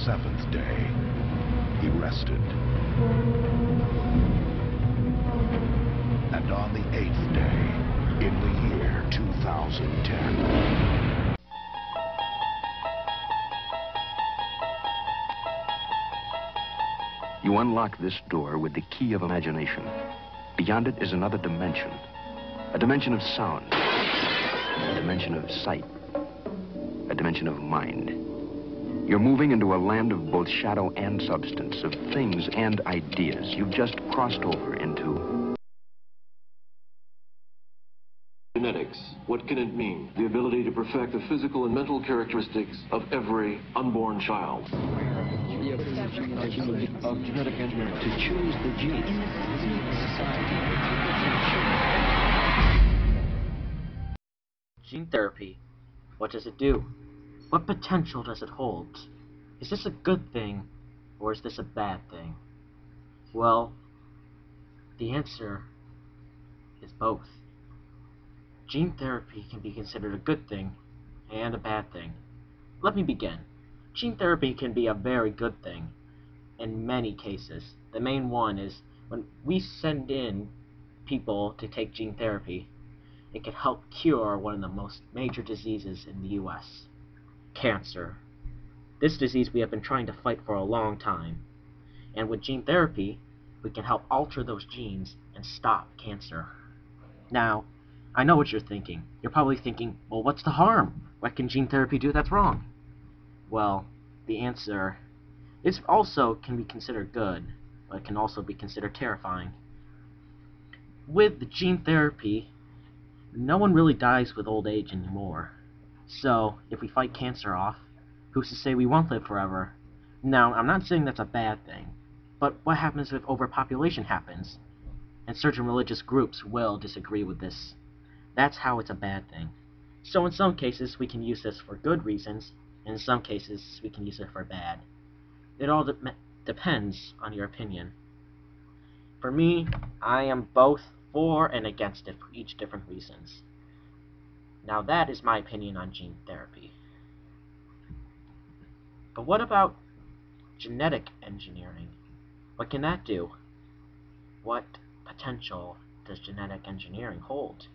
7th day, he rested. And on the 8th day, in the year 2010... You unlock this door with the key of imagination. Beyond it is another dimension. A dimension of sound. A dimension of sight. A dimension of mind. You're moving into a land of both shadow and substance, of things and ideas. You've just crossed over into... Genetics. What can it mean? The ability to perfect the physical and mental characteristics of every unborn child. Of genetic engineering. To choose the gene. Gene therapy. What does it do? What potential does it hold? Is this a good thing, or is this a bad thing? Well, the answer is both. Gene therapy can be considered a good thing and a bad thing. Let me begin. Gene therapy can be a very good thing in many cases. The main one is when we send in people to take gene therapy, it can help cure one of the most major diseases in the US, cancer. This disease we have been trying to fight for a long time, and with gene therapy, we can help alter those genes and stop cancer. Now, I know what you're thinking. You're probably thinking, well, what's the harm? What can gene therapy do that's wrong? Well, the answer is also can be considered good, but it can also be considered terrifying. With the gene therapy, no one really dies with old age anymore. So, if we fight cancer off, who's to say we won't live forever? Now, I'm not saying that's a bad thing, but what happens if overpopulation happens? And certain religious groups will disagree with this. That's how it's a bad thing. So in some cases, we can use this for good reasons, and in some cases, we can use it for bad. It all depends on your opinion. For me, I am both for and against it for each different reasons. Now that is my opinion on gene therapy. But what about genetic engineering? What can that do? What potential does genetic engineering hold?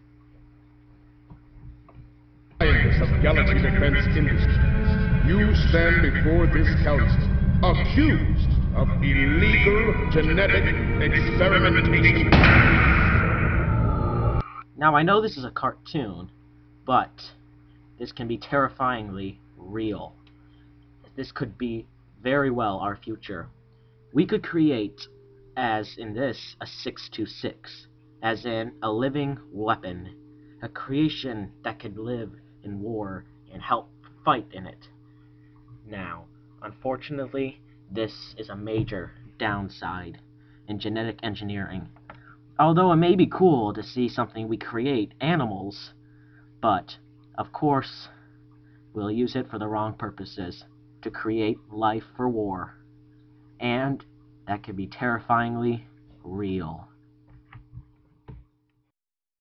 Scientists of galaxy defense industries, you stand before this council accused of illegal genetic experimentation. Now I know this is a cartoon, but this can be terrifyingly real. This could be very well our future. We could create, as in this, a 626, as in a living weapon, a creation that could live in war and help fight in it. Now, unfortunately, this is a major downside in genetic engineering. Although it may be cool to see something we create, animals, but, of course, we'll use it for the wrong purposes, to create life for war. And that can be terrifyingly real.